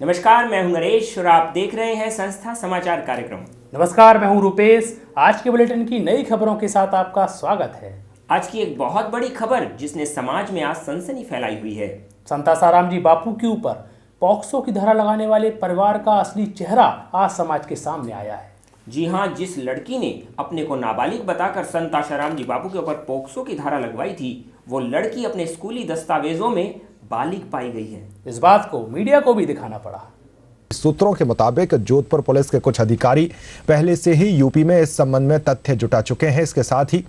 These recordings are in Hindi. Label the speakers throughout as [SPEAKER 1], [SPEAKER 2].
[SPEAKER 1] नमस्कार, मैं हूं नरेश और आप देख रहे हैं संस्था समाचार कार्यक्रम।
[SPEAKER 2] नमस्कार, मैं हूं रूपेश। आज के बुलेटिन की नई खबरों के साथ आपका स्वागत है।
[SPEAKER 1] आज की एक बहुत बड़ी खबर जिसने समाज में आज सनसनी फैलाई हुई है।
[SPEAKER 2] संत आसाराम जी बापू के ऊपर पॉक्सो की धारा लगाने वाले परिवार का असली चेहरा आज समाज के सामने आया है।
[SPEAKER 1] जी हां, जिस लड़की ने अपने को नाबालिग बताकर संत आसाराम जी बापू के ऊपर पॉक्सो की धारा लगवाई थी, वो लड़की अपने स्कूली दस्तावेजों में बालिग पाई गई है।
[SPEAKER 2] इस बात को मीडिया को भी दिखाना पड़ा।
[SPEAKER 3] सूत्रों के मुताबिक जोधपुर पुलिस के कुछ अधिकारी पहले से ही यूपी में इस संबंध में तथ्य जुटा चुके हैं। इसके साथ ही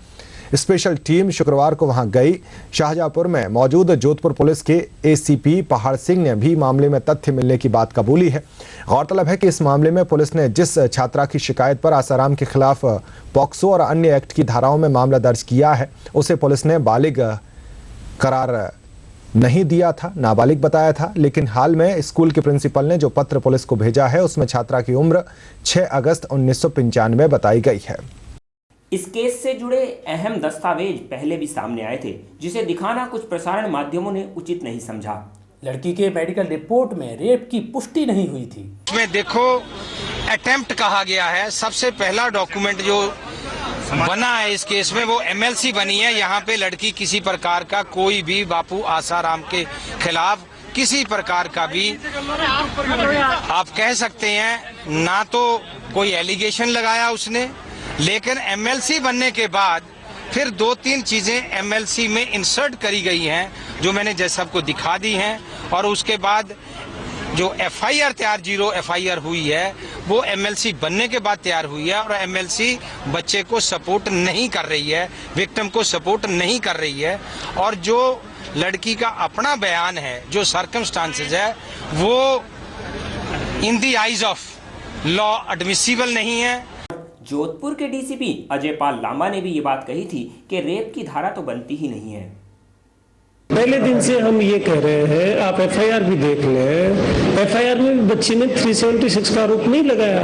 [SPEAKER 3] स्पेशल टीम शुक्रवार को वहां गई। शाहजहांपुर में मौजूद जोधपुर पुलिस के एसीपी पहाड़ सिंह ने भी मामले में तथ्य मिलने की बात कबूली है। गौरतलब है कि इस मामले में पुलिस ने जिस छात्रा की शिकायत पर आसाराम के खिलाफ पॉक्सो और अन्य एक्ट की धाराओं में मामला दर्ज किया है, उसे पुलिस ने बालिग करार नहीं दिया था, नाबालिग बताया था। लेकिन हाल में स्कूल के प्रिंसिपल ने जो पत्र पुलिस को भेजा है उसमें छात्रा की उम्र 6 अगस्त 1995 बताई गई है।
[SPEAKER 1] इस केस से जुड़े अहम दस्तावेज पहले भी सामने आए थे, जिसे दिखाना कुछ प्रसारण माध्यमों ने उचित नहीं समझा।
[SPEAKER 2] लड़की के मेडिकल रिपोर्ट में रेप की पुष्टि नहीं हुई थी।
[SPEAKER 4] इसमें देखो अटेम्प्ट कहा गया है। सबसे पहला डॉक्यूमेंट जो बना है इस केस में वो एमएलसी बनी है। यहाँ पे लड़की किसी प्रकार का कोई भी बापू आसाराम के खिलाफ किसी प्रकार का भी आप कह सकते हैं ना तो कोई एलिगेशन लगाया उसने, लेकिन एमएलसी बनने के बाद फिर 2-3 चीजें एमएलसी में इंसर्ट करी गई हैं जो मैंने जैसे सबको दिखा दी हैं। और उसके बाद जो एफआईआर तैयार 0 एफआईआर हुई है वो एमएलसी बनने के बाद तैयार हुई है। और एमएलसी बच्चे को सपोर्ट नहीं कर रही है, विक्टिम को सपोर्ट नहीं कर रही है। और जो लड़की का अपना बयान है, जो सर्कमस्टांसेस है, वो in the eyes of law admissible नहीं है।
[SPEAKER 1] जोधपुर के डीसीपी अजय पाल लांबा ने भी ये बात कही थी कि रेप की धारा तो बनती ही नहीं है।
[SPEAKER 5] पहले दिन से हम ये कह रहे हैं, आप एफआईआर भी देख लें। एफआईआर में बच्ची ने 376 का आरोप नहीं लगाया।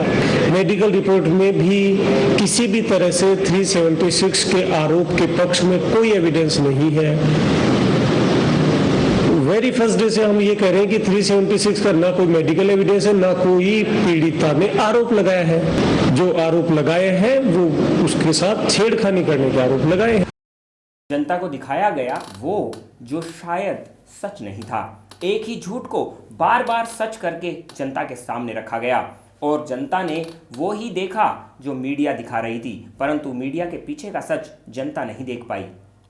[SPEAKER 5] मेडिकल रिपोर्ट में भी किसी भी तरह से 376 के आरोप के पक्ष में कोई एविडेंस नहीं है। वेरी फर्स्ट डे से हम ये कह रहे हैं कि 376 का ना कोई मेडिकल एविडेंस है, ना कोई पीड़िता ने आरोप लगाया है। जो आरोप लगाए हैं वो उसके साथ छेड़खानी करने के आरोप लगाए हैं।
[SPEAKER 1] जनता को दिखाया गया वो जो शायद सच नहीं था। एक ही झूठ को बार बार सच करके जनता के सामने रखा गया और जनता ने वो ही देखा जो मीडिया दिखा रही थी, परंतु मीडिया के पीछे का सच जनता नहीं देख पाई।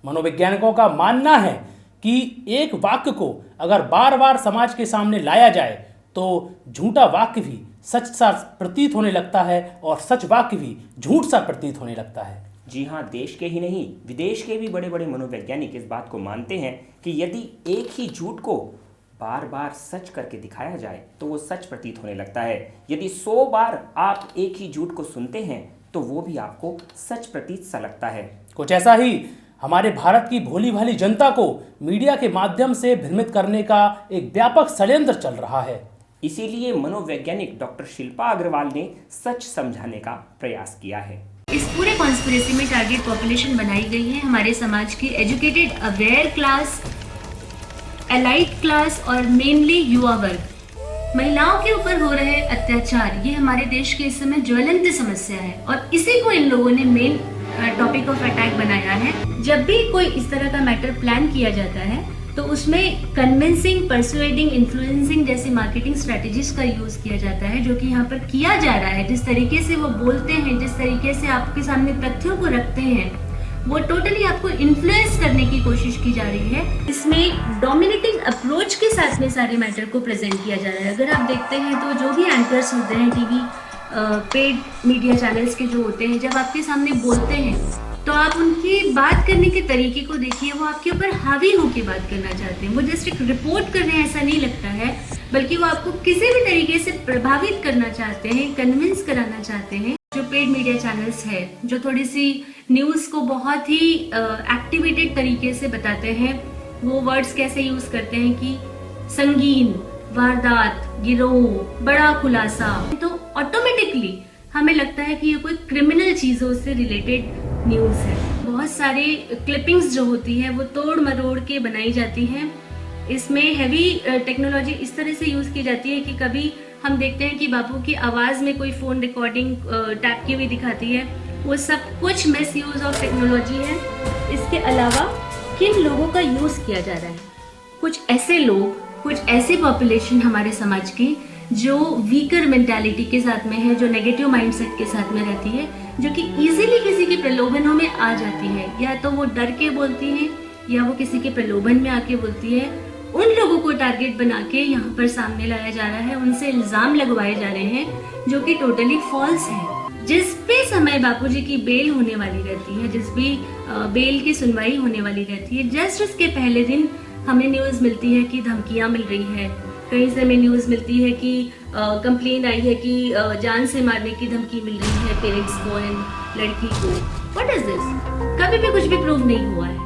[SPEAKER 2] मनोवैज्ञानिकों का मानना है कि एक वाक्य को अगर बार बार समाज के सामने लाया जाए तो झूठा वाक्य भी सच सा प्रतीत होने लगता है और सच वाक्य भी झूठ सा प्रतीत होने लगता है।
[SPEAKER 1] जी हाँ, देश के ही नहीं विदेश के भी बड़े बड़े मनोवैज्ञानिक इस बात को मानते हैं कि यदि एक ही झूठ को बार बार सच करके दिखाया जाए तो वो सच प्रतीत होने लगता है। यदि 100 बार आप एक ही झूठ को सुनते हैं तो वो भी आपको सच प्रतीत सा लगता है।
[SPEAKER 2] कुछ ऐसा ही हमारे भारत की भोली भाली जनता को मीडिया के माध्यम से भ्रमित करने का एक व्यापक षड्यंत्र चल रहा है।
[SPEAKER 1] इसीलिए मनोवैज्ञानिक डॉक्टर शिल्पा अग्रवाल ने सच समझाने का प्रयास किया है।
[SPEAKER 6] इस पूरे कॉन्स्पिरेसी में टारगेट पॉपुलेशन बनाई गई है हमारे समाज की educated aware class, elite class और मेनली युवा वर्ग। महिलाओं के ऊपर हो रहे अत्याचार ये हमारे देश की इस समय ज्वलंत समस्या है और इसी को इन लोगों ने मेन टॉपिक ऑफ अटैक बनाया है। जब भी कोई इस तरह का मैटर प्लान किया जाता है तो उसमें कन्विंसिंग, परसुएडिंग, इन्फ्लुएंसिंग जैसी मार्केटिंग स्ट्रेटजीज का यूज किया जाता है, जो कि यहाँ पर किया जा रहा है। जिस तरीके से वो बोलते हैं, जिस तरीके से आपके सामने तथ्यों को रखते हैं, वो टोटली आपको इन्फ्लुएंस करने की कोशिश की जा रही है। इसमें डोमिनेटिंग अप्रोच के साथ में सारे मैटर को प्रेजेंट किया जा रहा है। अगर आप देखते हैं तो जो भी एंकर्स होते हैं टीवी पेड मीडिया चैनल्स के जो होते हैं, जब आपके सामने बोलते हैं तो आप उनकी बात करने के तरीके को देखिए। वो आपके ऊपर हावी होकर बात करना चाहते हैं। वो जस्ट एक रिपोर्ट कर रहे हैं ऐसा नहीं लगता है, बल्कि वो आपको किसी भी तरीके से प्रभावित करना चाहते हैं, कन्विंस कराना चाहते हैं। जो पेड मीडिया चैनल्स है, जो थोड़ी सी न्यूज़ को बहुत ही एक्टिवेटेड तरीके से बताते हैं, वो वर्ड्स कैसे यूज करते हैं कि संगीन, वारदात, गिरोह, बड़ा खुलासा, तो ऑटोमेटिकली हमें लगता है कि ये कोई क्रिमिनल चीजों से रिलेटेड न्यूज़ है। बहुत सारी क्लिपिंग्स जो होती है वो तोड़ मरोड़ के बनाई जाती हैं इसमें हैवी टेक्नोलॉजी इस तरह से यूज़ की जाती है कि कभी हम देखते हैं कि बापू की आवाज़ में कोई फ़ोन रिकॉर्डिंग टैप की हुई दिखाती है। वो सब कुछ मिस यूज़ ऑफ टेक्नोलॉजी है। इसके अलावा किन लोगों का यूज़ किया जा रहा है? कुछ ऐसे लोग, कुछ ऐसे पॉपुलेशन हमारे समाज की जो वीकर मेंटालिटी के साथ में है, जो नेगेटिव माइंडसेट के साथ में रहती है, जो कि इजीली किसी के प्रलोभनों में आ जाती है। या तो वो डर के बोलती है या वो किसी के प्रलोभन में आके बोलती है। उन लोगों को टारगेट बना के यहाँ पर सामने लाया जा रहा है, उनसे इल्ज़ाम लगवाए जा रहे हैं जो कि टोटली फॉल्स है। जिस भी समय बापूजी की बेल होने वाली रहती है, जिस भी बेल की सुनवाई होने वाली रहती है, जस्ट उसके पहले दिन हमें न्यूज़ मिलती है कि धमकियाँ मिल रही है। कहीं से हमें न्यूज़ मिलती है कि कंप्लेंट आई है कि जान से मारने की धमकी मिल रही है पेरेंट्स को एंड लड़की को। What is this? कभी भी कुछ भी प्रूव नहीं हुआ है।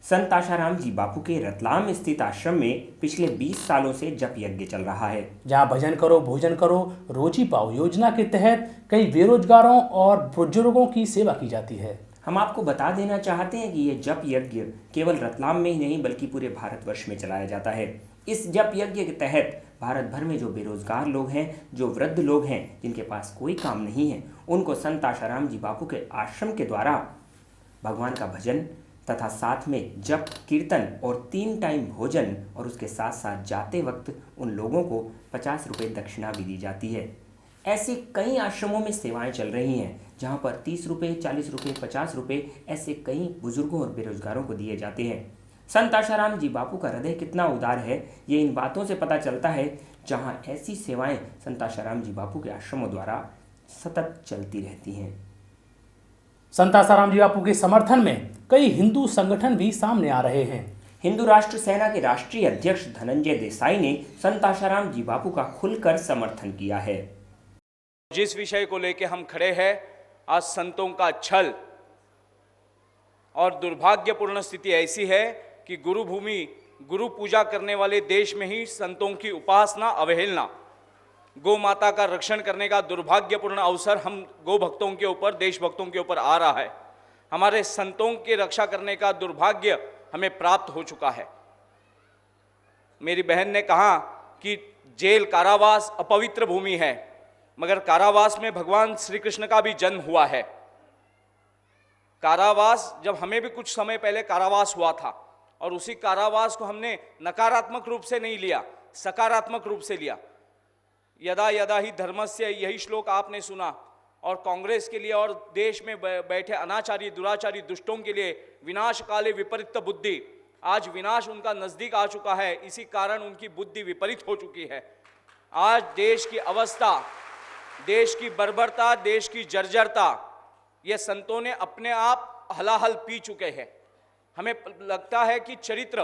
[SPEAKER 1] संत आशाराम जी बापू के रतलाम स्थित आश्रम में पिछले 20 सालों से जप यज्ञ चल रहा है।
[SPEAKER 2] जहाँ भजन करो भोजन करो रोजी पाओ योजना के तहत कई बेरोजगारों और बुजुर्गों की सेवा की जाती है।
[SPEAKER 1] हम आपको बता देना चाहते हैं कि ये जप यज्ञ केवल रतलाम में ही नहीं बल्कि पूरे भारतवर्ष में चलाया जाता है। इस जप यज्ञ के तहत भारत भर में जो बेरोजगार लोग हैं, जो वृद्ध लोग हैं, जिनके पास कोई काम नहीं है, उनको संत आशाराम जी बापू के आश्रम के द्वारा भगवान का भजन तथा साथ में जप कीर्तन और 3 टाइम भोजन और उसके साथ साथ जाते वक्त उन लोगों को 50 रुपये दक्षिणा भी दी जाती है। ऐसे कई आश्रमों में सेवाएं चल रही हैं जहां पर 30 रुपये, 40 रुपये, 50 रुपये ऐसे कई बुजुर्गों और बेरोजगारों को दिए जाते हैं। संत आशाराम जी बापू का हृदय कितना उदार है, ये इन बातों से पता चलता है जहां ऐसी सेवाएं संत आशाराम जी बापू के आश्रमों द्वारा सतत चलती रहती हैं।
[SPEAKER 2] संत आशाराम जी बापू के समर्थन में कई हिंदू संगठन भी सामने आ रहे हैं।
[SPEAKER 1] हिंदू राष्ट्र सेना के राष्ट्रीय अध्यक्ष धनंजय देसाई ने संत आशाराम जी बापू का खुलकर समर्थन किया है।
[SPEAKER 7] जिस विषय को लेकर हम खड़े हैं, आज संतों का छल और दुर्भाग्यपूर्ण स्थिति ऐसी है कि गुरु भूमि, गुरु पूजा करने वाले देश में ही संतों की उपासना, अवहेलना, गौ माता का रक्षण करने का दुर्भाग्यपूर्ण अवसर हम गौ भक्तों के ऊपर, देशभक्तों के ऊपर आ रहा है। हमारे संतों की रक्षा करने का दुर्भाग्य हमें प्राप्त हो चुका है। मेरी बहन ने कहा कि जेल, कारावास अपवित्र भूमि है, मगर कारावास में भगवान श्री कृष्ण का भी जन्म हुआ है। कारावास, जब हमें भी कुछ समय पहले कारावास हुआ था और उसी कारावास को हमने नकारात्मक रूप से नहीं लिया, सकारात्मक रूप से लिया। यदा यदा ही धर्मस्य, यही श्लोक आपने सुना। और कांग्रेस के लिए और देश में बैठे अनाचारी, दुराचारी दुष्टों के लिए विनाश काले विपरीत बुद्धि, आज विनाश उनका नजदीक आ चुका है। इसी कारण उनकी बुद्धि विपरीत हो चुकी है। आज देश की अवस्था, देश की बर्बरता, देश की जर्जरता, ये संतों ने अपने आप हलाहल पी चुके हैं। हमें लगता है कि चरित्र,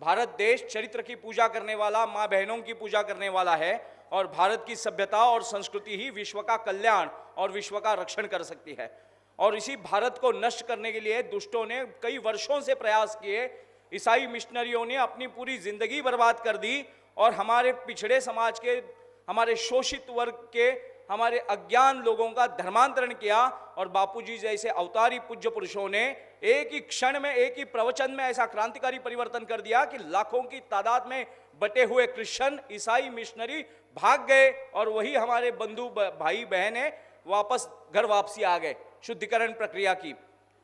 [SPEAKER 7] भारत देश चरित्र की पूजा करने वाला, माँ बहनों की पूजा करने वाला है और भारत की सभ्यता और संस्कृति ही विश्व का कल्याण और विश्व का रक्षण कर सकती है। और इसी भारत को नष्ट करने के लिए दुष्टों ने कई वर्षों से प्रयास किए। ईसाई मिशनरियों ने अपनी पूरी जिंदगी बर्बाद कर दी और हमारे पिछड़े समाज के, हमारे शोषित वर्ग के, हमारे अज्ञान लोगों का धर्मांतरण किया। और बापूजी जैसे अवतारी पूज्य पुरुषों ने एक ही क्षण में, एक ही प्रवचन में ऐसा क्रांतिकारी परिवर्तन कर दिया कि लाखों की तादाद में बटे हुए क्रिश्चियन, ईसाई मिशनरी भाग गए और वही हमारे बंधु भाई बहनें वापस घर वापसी आ गए, शुद्धिकरण प्रक्रिया की।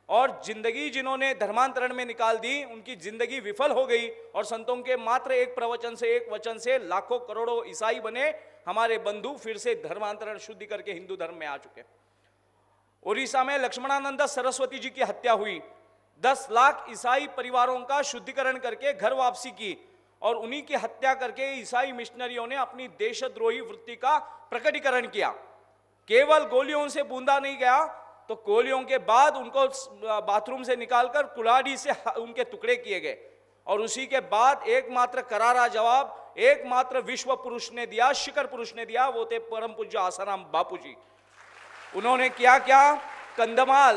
[SPEAKER 7] और जिंदगी जिन्होंने धर्मांतरण में निकाल दी, उनकी जिंदगी विफल हो गई। और संतों के मात्र एक प्रवचन से, एक वचन से लाखों करोड़ों ईसाई बने। हमारे बंधु फिर से धर्मांतरण शुद्धि करके हिंदू धर्म में आ चुके। उड़ीसा में लक्ष्मणानंद सरस्वती जी की हत्या हुई। 10 लाख ईसाई परिवारों का शुद्धिकरण करके घर वापसी की और उन्हीं की हत्या करके ईसाई मिशनरियों ने अपनी देशद्रोही वृत्ति का प्रकटीकरण किया। केवल गोलियों से बूंदा नहीं गया, तो गोलियों के बाद उनको बाथरूम से निकालकर कुल्हाड़ी से उनके टुकड़े किए गए। और उसी के बाद एकमात्र करारा जवाब एकमात्र विश्व पुरुष ने दिया, शिखर पुरुष ने दिया, वो थे परम पूज्य आसाराम बापूजी। उन्होंने क्या क्या, कंधमाल,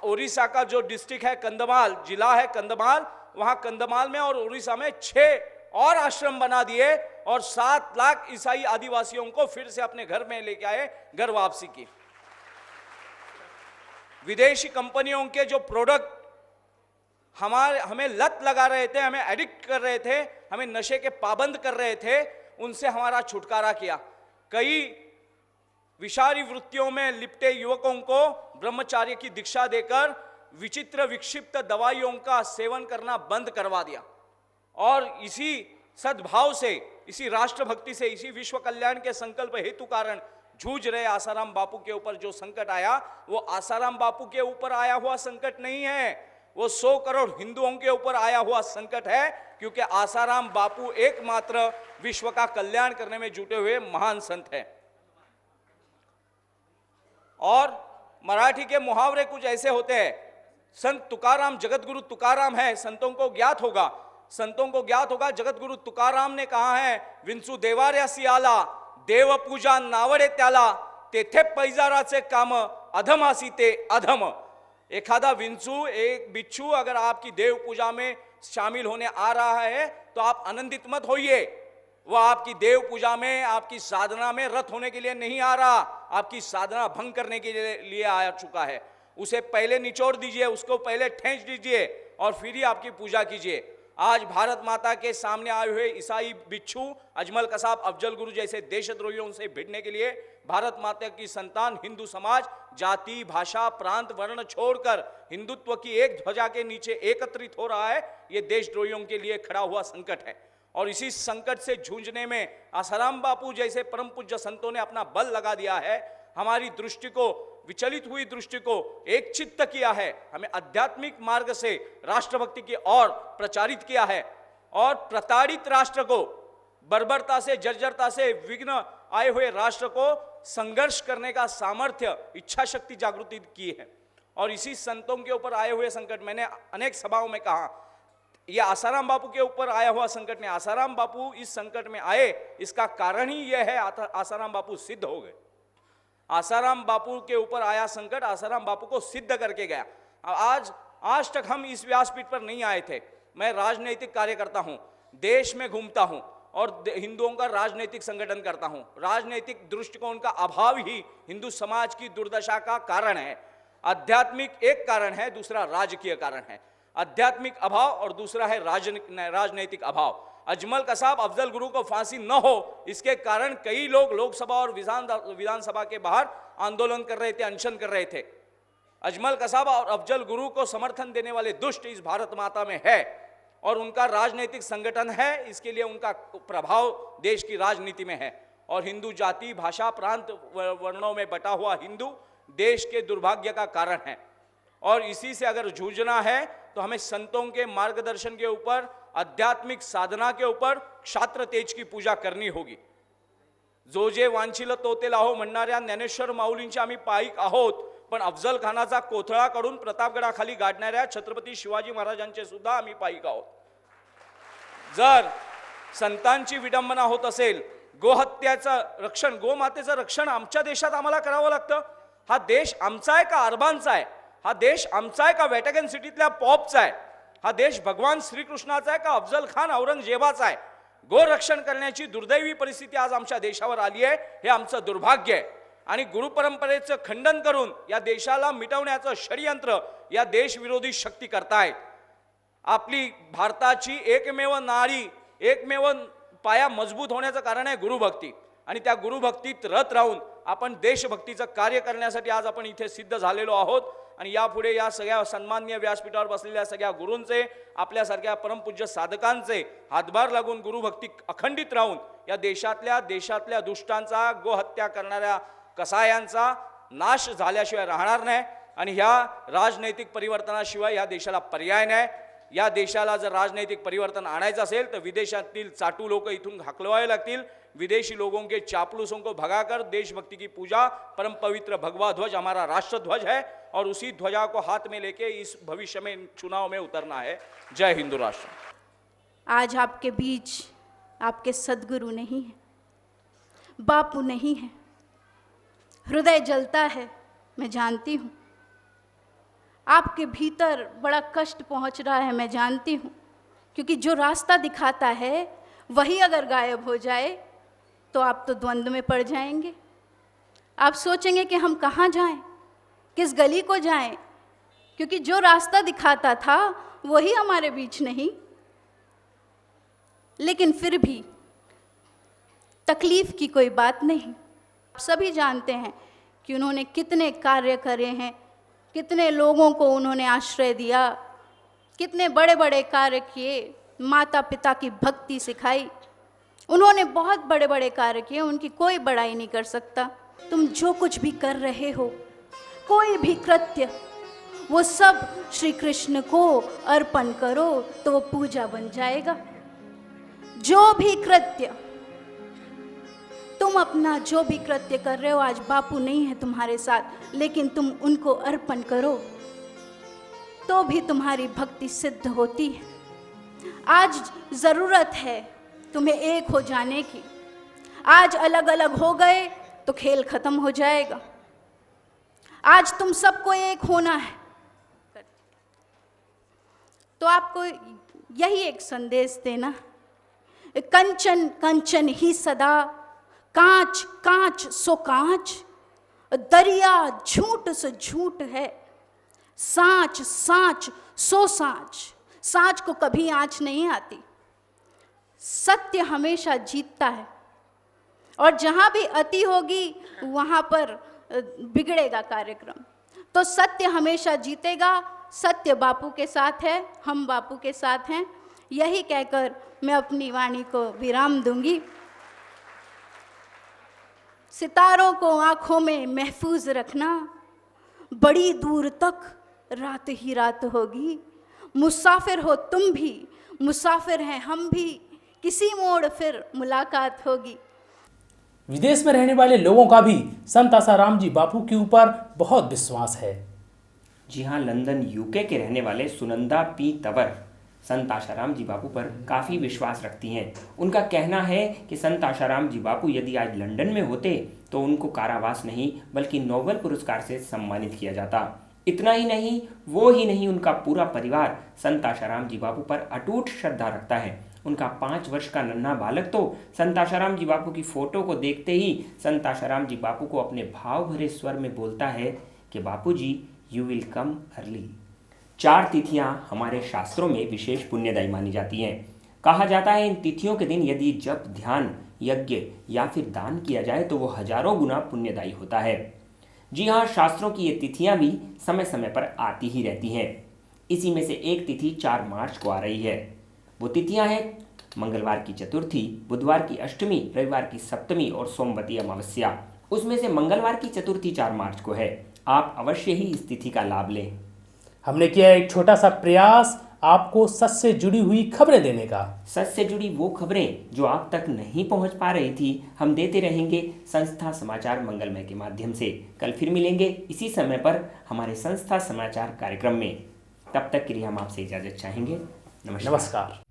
[SPEAKER 7] उड़ीसा का जो डिस्ट्रिक्ट है कंधमाल, जिला है कंधमाल, वहां कंधमाल में और उड़ीसा में 6 और आश्रम बना दिए और 7 लाख ईसाई आदिवासियों को फिर से अपने घर में लेके आए, घर वापसी की। विदेशी कंपनियों के जो प्रोडक्ट हमें लत लगा रहे थे, हमें एडिक्ट कर रहे थे, हमें नशे के पाबंद कर रहे थे, उनसे हमारा छुटकारा किया। कई विषारी वृत्तियों में लिपटे युवकों को ब्रह्मचार्य की दीक्षा देकर विचित्र विक्षिप्त दवाइयों का सेवन करना बंद करवा दिया। और इसी सद्भाव से, इसी राष्ट्रभक्ति से, इसी विश्व कल्याण के संकल्प हेतु कारण जूझ रहे आसाराम बापू के ऊपर जो संकट आया, वो आसाराम बापू के ऊपर आया हुआ संकट नहीं है, वो 100 करोड़ हिंदुओं के ऊपर आया हुआ संकट है। क्योंकि आसाराम बापू एकमात्र विश्व का कल्याण करने में जुटे हुए महान संत हैं। और मराठी के मुहावरे कुछ ऐसे होते हैं, संत तुकाराम, जगतगुरु तुकाराम है, संतों को ज्ञात होगा, संतों को ज्ञात होगा। जगतगुरु तुकाराम ने कहा है, विंचू देवाऱ्यासी आला, देव पूजा नावडे त्याला, तेथे पैजाराचे काम, अधमासी ते अधम। एखादा विंचू, एक बिच्छू अगर आपकी देव पूजा में शामिल होने आ रहा है तो आप आनंदित मत होइए। वह आपकी देव पूजा में, आपकी साधना में रत होने के लिए नहीं आ रहा, आपकी साधना भंग करने के लिए आ चुका है। उसे पहले निचोड़ दीजिए, उसको पहले ठेंच दीजिए और फिर ही आपकी पूजा कीजिए। आज भारत माता के सामने आए हुए ईसाई बिच्छू, अजमल कसाब, अफजल गुरु जैसे देशद्रोहियों से भिड़ने के लिए भारत माता की संतान हिंदू समाज जाति, भाषा, प्रांत, वर्ण छोड़कर हिंदुत्व की एक ध्वजा के नीचे एकत्रित हो रहा है। ये देशद्रोहियों के लिए खड़ा हुआ संकट है। और इसी संकट से जूझने में आसाराम बापू जैसे परम पूज्य संतों ने अपना बल लगा दिया है। हमारी दृष्टि को, विचलित हुई दृष्टि को एक चित्त किया है, हमें आध्यात्मिक मार्ग से राष्ट्रभक्ति की ओर प्रचारित किया है और प्रताड़ित राष्ट्र को, बर्बरता से, जर्जरता से विघ्न आए हुए राष्ट्र को संघर्ष करने का सामर्थ्य, इच्छा शक्ति जागृति की है। और इसी संतों के ऊपर आए हुए संकट, मैंने अनेक सभाओं में कहा, यह आसाराम बापू के ऊपर आया हुआ संकट नहीं। आसाराम बापू इस संकट में आए, इसका कारण ही यह है, आसाराम बापू सिद्ध हो गए। आसाराम बापू के ऊपर आया संकट आसाराम बापू को सिद्ध करके गया। आज तक हम इस व्यासपीठ पर नहीं आए थे। मैं राजनीतिक कार्यकर्ता हूं, देश में घूमता हूं और हिंदुओं का राजनीतिक संगठन करता हूं। राजनीतिक दृष्टिकोण का अभाव ही हिंदू समाज की दुर्दशा का कारण है। आध्यात्मिक एक कारण है, दूसरा राजकीय कारण है। आध्यात्मिक अभाव और दूसरा है राजनीतिक अभाव। अजमल कसाब, अफजल गुरु को फांसी न हो, इसके कारण कई लोग लोकसभा और विधानसभा के बाहर आंदोलन कर रहे थे, अनशन कर रहे थे। अजमल कसाब और अफजल गुरु को समर्थन देने वाले दुष्ट इस भारत माता में है और उनका राजनीतिक संगठन है, इसके लिए उनका प्रभाव देश की राजनीति में है। और हिंदू जाति, भाषा, प्रांत, वर्णों में बटा हुआ हिंदू देश के दुर्भाग्य का कारण है। और इसी से अगर जूझना है तो हमें संतों के मार्गदर्शन के ऊपर, आध्यात्मिक साधना के ऊपर क्षात्र तेज की पूजा करनी होगी। जो जे वांछिल तोते लाहो म्हणणाऱ्या ज्ञानेश्वर माऊलींचे आम्ही पाईक आहोत, पण अफजल खानाचा कोथळा काढून प्रतापगडाखाली गाडणाऱ्या छत्रपती शिवाजी महाराजांचे सुद्धा आम्ही पाईक आहोत। जर संतांची विडंबना होत असेल, गोहत्याचं रक्षण, गोमातेचं रक्षण आमच्या देशात आम्हाला करावं लागतं। हा देश आमचा आहे का अरबांचा आहे? हा देश आमचा आहे का व्हॅटिकन सिटीतल्या पॉपचा आहे? हा देश भगवान श्रीकृष्णाचा आहे का अफजल खान औरंगजेबाचा आहे? गोरक्षण करण्याची दुर्दैवी परिस्थिती आज आमच्या देशावर आली आहे, हे आमचं दुर्भाग्य आहे। आणि गुरु परंपरेचं खंडन करून या देशाला मिटवण्याचं षडयंत्र या देशविरोधी शक्ती करतायत। आपली भारताची एकमेव नारी, एकमेव पाया मजबूत होण्याचं कारण आहे गुरुभक्ती। आणि त्या गुरुभक्तीत रत राहून आपण देशभक्तीचं कार्य करण्यासाठी आज आपण इथे सिद्ध झालेलो आहोत। आणि यापुढे या सगळ्या सन्माननीय व्यासपीठावर बसलेल्या सगळ्या गुरूंचे, आपल्यासारख्या परमपूज्य साधकांचे हातभार लागून गुरुभक्ती अखंडित राहून या देशातल्या दुष्टांचा, गोहत्या करणाऱ्या कसायांचा नाश झाल्याशिवाय राहणार नाही। आणि ह्या राजनैतिक परिवर्तनाशिवाय या देशाला पर्याय नाही। या देशाला जर राजनैतिक परिवर्तन आणायचं असेल तर विदेशातील चाटू लोक इथून हाकलवावे लागतील। विदेशी लोगों के चापलूसों को भगाकर देशभक्ति की पूजा, परम पवित्र भगवा ध्वज हमारा राष्ट्र ध्वज है और उसी ध्वजा को हाथ में लेके इस भविष्य में चुनाव में उतरना है। जय हिंदू राष्ट्र।
[SPEAKER 8] आज आपके बीच आपके सद्गुरु नहीं है, बापू नहीं है। हृदय जलता है, मैं जानती हूँ। आपके भीतर बड़ा कष्ट पहुँच रहा है, मैं जानती हूँ। क्योंकि जो रास्ता दिखाता है वही अगर गायब हो जाए तो आप तो द्वंद्व में पड़ जाएंगे। आप सोचेंगे कि हम कहाँ जाएं, किस गली को जाएं, क्योंकि जो रास्ता दिखाता था वही हमारे बीच नहीं। लेकिन फिर भी तकलीफ की कोई बात नहीं। आप सभी जानते हैं कि उन्होंने कितने कार्य करे हैं, कितने लोगों को उन्होंने आश्रय दिया, कितने बड़े बड़े कार्य किए, माता पिता की भक्ति सिखाई। उन्होंने बहुत बड़े बड़े कार्य किए, उनकी कोई बड़ाई नहीं कर सकता। तुम जो कुछ भी कर रहे हो, कोई भी कृत्य, वो सब श्री कृष्ण को अर्पण करो तो वो पूजा बन जाएगा। जो भी कृत्य तुम अपना जो भी कृत्य कर रहे हो, आज बापू नहीं है तुम्हारे साथ, लेकिन तुम उनको अर्पण करो तो भी तुम्हारी भक्ति सिद्ध होती है। आज ज़रूरत है तुम्हें एक हो जाने की। आज अलग अलग हो गए तो खेल खत्म हो जाएगा। आज तुम सबको एक होना है। तो आपको यही एक संदेश देना, कंचन कंचन ही सदा, कांच कांच सो कांच, दरिया झूठ से झूठ है, सांच सांच सो सांच। सांच को कभी आंच नहीं आती, सत्य हमेशा जीतता है। और जहां भी अति होगी वहां पर बिगड़ेगा कार्यक्रम। तो सत्य हमेशा जीतेगा। सत्य बापू के साथ है, हम बापू के साथ हैं। यही कहकर मैं अपनी वाणी को विराम दूंगी। सितारों को आंखों में महफूज रखना, बड़ी दूर तक रात ही रात होगी। मुसाफिर हो तुम भी, मुसाफिर हैं हम भी, किसी मोड़ फिर मुलाकात होगी।
[SPEAKER 2] विदेश में रहने वाले लोगों का भी संत आसाराम जी बापू के ऊपर बहुत विश्वास है।
[SPEAKER 1] जी हाँ, लंदन यूके के रहने वाले सुनंदा पी तंवर संत आसाराम जी बापू पर काफ़ी विश्वास रखती हैं। उनका कहना है कि संत आसाराम जी बापू यदि आज लंदन में होते तो उनको कारावास नहीं बल्कि नोबेल पुरस्कार से सम्मानित किया जाता। इतना ही नहीं, वो ही नहीं, उनका पूरा परिवार संत आसाराम जी बापू पर अटूट श्रद्धा रखता है। उनका 5 वर्ष का नन्हा बालक तो संत आसाराम जी बापू की फोटो को देखते ही संत आसाराम जी बापू को अपने भाव भरे स्वर में बोलता है कि बापू जी यू विल कम अर्ली। 4 तिथियां हमारे शास्त्रों में विशेष पुण्यदायी मानी जाती हैं। कहा जाता है इन तिथियों के दिन यदि जप, ध्यान, यज्ञ या फिर दान किया जाए तो वो हजारों गुना पुण्यदायी होता है। जी हाँ, शास्त्रों की ये तिथियां भी समय समय पर आती ही रहती हैं। इसी में से एक तिथि 4 मार्च को आ रही है। वो तिथियां हैं मंगलवार की चतुर्थी, बुधवार की अष्टमी, रविवार की सप्तमी और सोमवती अमावस्या। उसमें से मंगलवार की चतुर्थी 4 मार्च को है। आप अवश्य ही इस तिथि का लाभ लें।
[SPEAKER 2] हमने किया एक छोटा सा प्रयास आपको सच से जुड़ी हुई खबरें देने का।
[SPEAKER 1] सच से जुड़ी वो खबरें जो आप तक नहीं पहुंच पा रही थी, हम देते रहेंगे संस्था समाचार मंगलमय के माध्यम से। कल फिर मिलेंगे इसी समय पर हमारे संस्था समाचार कार्यक्रम में। तब तक के लिए हम आपसे इजाजत चाहेंगे। नमस्कार।